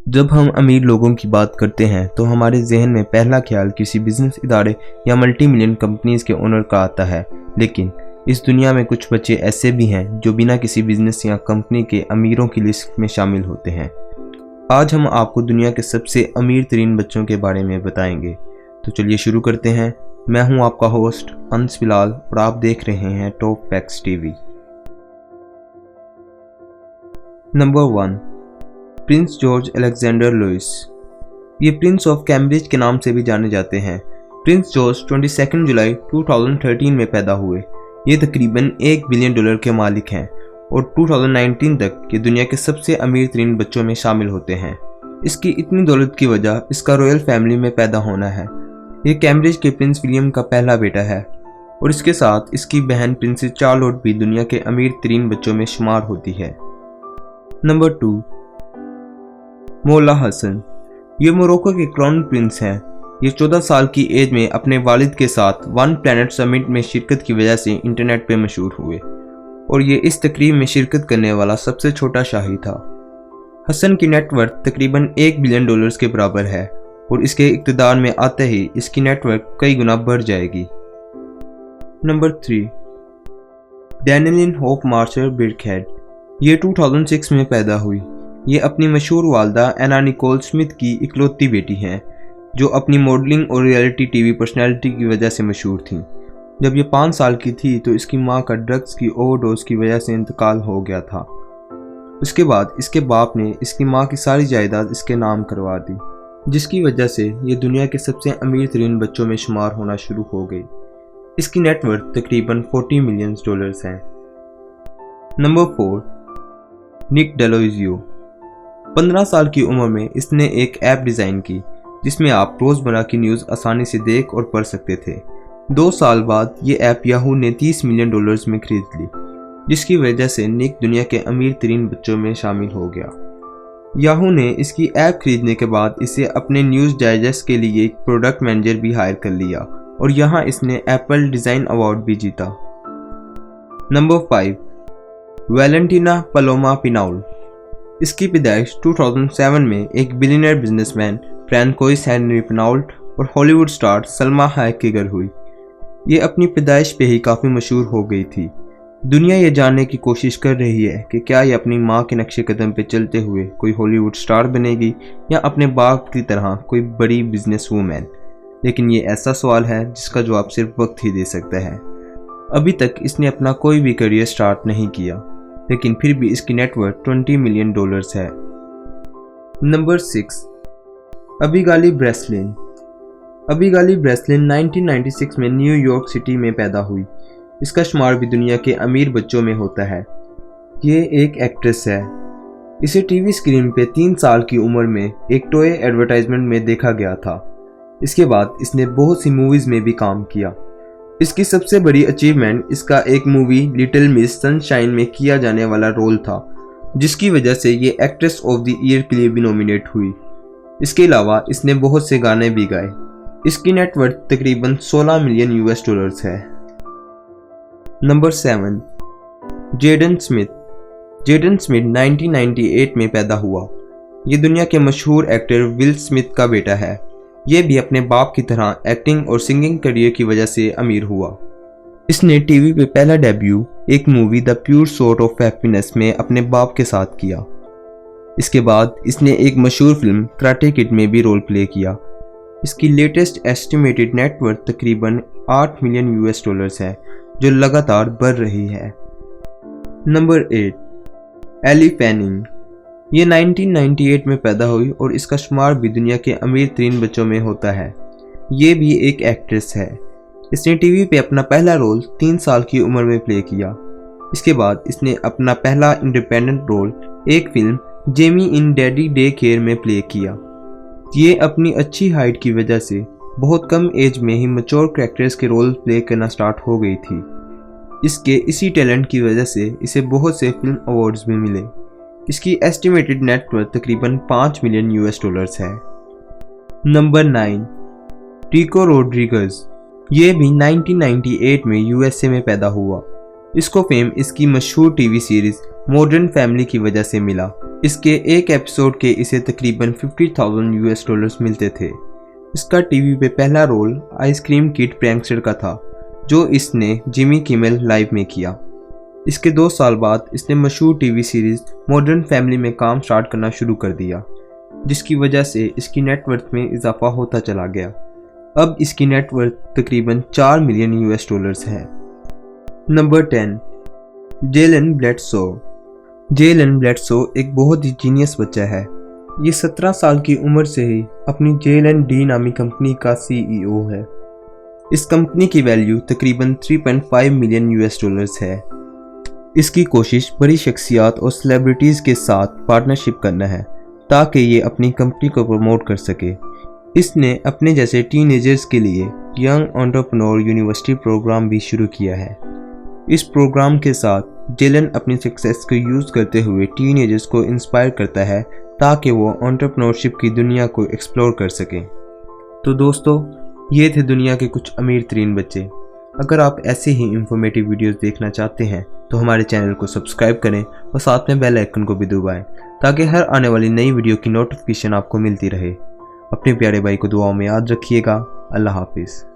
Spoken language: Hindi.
जब हम अमीर लोगों की बात करते हैं तो हमारे जहन में पहला ख्याल किसी बिजनेस इदारे या मल्टी मिलियन कंपनीज के ओनर का आता है। लेकिन इस दुनिया में कुछ बच्चे ऐसे भी हैं जो बिना किसी बिजनेस या कंपनी के अमीरों की लिस्ट में शामिल होते हैं। आज हम आपको दुनिया के सबसे अमीर तरीन बच्चों के बारे में बताएंगे। तो चलिए शुरू करते हैं। मैं हूं आपका होस्ट अंस फिलहाल और आप देख रहे हैं top facts TV. Number 1, prince George Alexander Louis. ये प्रिंस ऑफ कैम्ब्रिज के नाम से भी जाने जाते हैं। प्रिंस जॉर्ज 22 जुलाई 2013 में पैदा हुए। ये तकरीबन $1 बिलियन के मालिक हैं और 2019 तक ये दुनिया के सबसे अमीर तरीन बच्चों में शामिल होते हैं। इसकी इतनी दौलत की वजह इसका रॉयल फैमिली में पैदा होना है। ये कैम्ब्रिज के प्रिंस विलियम का पहला बेटा है और इसके साथ इसकी बहन प्रिंसेस चार्लोट भी दुनिया के अमीर तरीन बच्चों में शुमार होती है। नंबर 2, मौला हसन। ये मोरक्को के क्राउन प्रिंस हैं। ये 14 साल की एज में अपने वालिद के साथ वन प्लैनेट समिट में शिरकत की वजह से इंटरनेट पे मशहूर हुए और ये इस तकरीब में शिरकत करने वाला सबसे छोटा शाही था। हसन की नेटवर्थ तकरीबन $1 बिलियन के बराबर है और इसके इक़्तिदार में आते ही इसकी नेटवर्क कई गुना बढ़ जाएगी। Number 3, Danielynn Hope Marshall Birkhead. ये 2006 में पैदा हुई। ये अपनी मशहूर वालदा एना निकोल स्मिथ की इकलौती बेटी हैं जो अपनी मॉडलिंग और रियलिटी टीवी पर्सनैलिटी की वजह से मशहूर थीं। जब ये 5 साल की थी तो इसकी मां का ड्रग्स की ओवरडोज की वजह से इंतकाल हो गया था। उसके बाद इसके बाप ने इसकी मां की सारी जायदाद इसके नाम करवा दी, जिसकी वजह से ये दुनिया के सबसे अमीर तरीन बच्चों में शुमार होना शुरू हो गई। इसकी नेटवर्थ तकरीबन $40 मिलियन है। नंबर 4, निक डेलोजियो। 15 साल की उम्र में इसने एक ऐप डिज़ाइन की जिसमें आप रोज़मर्रा की न्यूज़ आसानी से देख और पढ़ सकते थे। 2 साल बाद ये ऐप याहू ने $30 मिलियन में खरीद ली, जिसकी वजह से निक दुनिया के अमीर तरीन बच्चों में शामिल हो गया। याहू ने इसकी ऐप खरीदने के बाद इसे अपने न्यूज़ डाइजेस्ट के लिए एक प्रोडक्ट मैनेजर भी हायर कर लिया और यहाँ इसने एप्पल डिज़ाइन अवार्ड भी जीता। Number 5, Valentina Paloma Pinault. इसकी पैदाइश 2007 में एक billionaire businessman Francois Henri Pinault और हॉलीवुड स्टार सलमा हायक के घर हुई। ये अपनी पैदाइश पे ही काफ़ी मशहूर हो गई थी। दुनिया ये जानने की कोशिश कर रही है कि क्या ये अपनी माँ के नक्शे कदम पे चलते हुए कोई हॉलीवुड स्टार बनेगी या अपने बाप की तरह कोई बड़ी बिजनेस वूमैन। लेकिन ये ऐसा सवाल है जिसका जवाब सिर्फ वक्त ही दे सकता है। अभी तक इसने अपना कोई भी करियर स्टार्ट नहीं किया, लेकिन फिर भी इसकी नेटवर्थ $20 मिलियन है। Number 6, Abigail Breslin. Abigail Breslin 1996 में न्यूयॉर्क सिटी में पैदा हुई। इसका शुमार भी दुनिया के अमीर बच्चों में होता है। ये एक एक्ट्रेस है। इसे टीवी स्क्रीन पे 3 साल की उम्र में एक टॉय एडवर्टाइजमेंट में देखा गया था। इसके बाद इसने बहुत सी मूवीज़ में भी काम किया। इसकी सबसे बड़ी अचीवमेंट इसका एक मूवी लिटिल मिस सनशाइन में किया जाने वाला रोल था, जिसकी वजह से ये एक्ट्रेस ऑफ द ईयर के लिए भी नॉमिनेट हुई। इसके अलावा इसने बहुत से गाने भी गाए। इसकी नेटवर्थ तकरीबन $16 मिलियन है। Number 7, Jaden Smith. Jaden Smith 1998 में पैदा हुआ। ये दुनिया के मशहूर एक्टर विल स्मिथ का बेटा है। ये भी अपने बाप की तरह एक्टिंग और सिंगिंग करियर की वजह से अमीर हुआ। इसने टीवी पे पहला डेब्यू एक movie the pure sort of happiness में अपने बाप के साथ किया। इसके बाद इसने एक मशहूर फिल्म कराटे किड में भी रोल प्ले किया। इसकी लेटेस्ट एस्टिमेटेड नेटवर्थ तकरीबन $8 मिलियन है, जो लगातार बढ़ रही है। Number 8, Elle Fanning. ये 1998 में पैदा हुई और इसका शुमार भी दुनिया के अमीर तरीन बच्चों में होता है। ये भी एक एक्ट्रेस है। इसने टीवी पे अपना पहला रोल 3 साल की उम्र में प्ले किया। इसके बाद इसने अपना पहला इंडिपेंडेंट रोल एक फिल्म जेमी इन डैडी डे केयर में प्ले किया। ये अपनी अच्छी हाइट की वजह से बहुत कम एज में ही मैच्योर कैरेक्टर्स के रोल प्ले करना स्टार्ट हो गई थी। इसके इसी टैलेंट की वजह से इसे बहुत से फिल्म अवार्ड्स भी मिले। इसकी एस्टिमेटेड नेटवर्थ तकरीबन $5 मिलियन है। नंबर 9, रिको रोड्रिगेज। ये भी 1998 में यूएसए में पैदा हुआ। इसको फेम इसकी मशहूर टीवी सीरीज मॉडर्न फैमिली की वजह से मिला। इसके एक एपिसोड के इसे तकरीबन $50,000 मिलते थे। इसका टीवी पे पहला रोल आइसक्रीम किड प्रैंकस्टर का था, जो इसने जिमी किमेल लाइव में किया। इसके 2 साल बाद इसने मशहूर टीवी सीरीज मॉडर्न फैमिली में काम स्टार्ट करना शुरू कर दिया, जिसकी वजह से इसकी नेटवर्थ में इजाफा होता चला गया। अब इसकी नेटवर्थ तकरीबन $4 मिलियन है। नंबर 10, जेलन ब्लेडसो। जेलन ब्लेडसो एक बहुत ही जीनियस बच्चा है। ये 17 साल की उम्र से ही अपनी जेलन डी नामी कंपनी का CEO है। इस कंपनी की वैल्यू तकरीबन $3.5 मिलियन है। इसकी कोशिश बड़ी शख्सियात और सेलिब्रिटीज़ के साथ पार्टनरशिप करना है ताकि ये अपनी कंपनी को प्रमोट कर सके। इसने अपने जैसे टीनेजर्स के लिए यंग एंटरप्रेन्योर यूनिवर्सिटी प्रोग्राम भी शुरू किया है। इस प्रोग्राम के साथ जेलन अपनी सक्सेस को यूज़ करते हुए टीनेजर्स को इंस्पायर करता है ताकि वो एंटरप्रेन्योरशिप की दुनिया को एक्सप्लोर कर सकें। तो दोस्तों, ये थे दुनिया के कुछ अमीर तरीन बच्चे। अगर आप ऐसे ही इंफॉर्मेटिव वीडियोस देखना चाहते हैं तो हमारे चैनल को सब्सक्राइब करें और साथ में बेल आइकन को भी दबाएं ताकि हर आने वाली नई वीडियो की नोटिफिकेशन आपको मिलती रहे। अपने प्यारे भाई को दुआओं में याद रखिएगा। अल्लाह हाफिज़।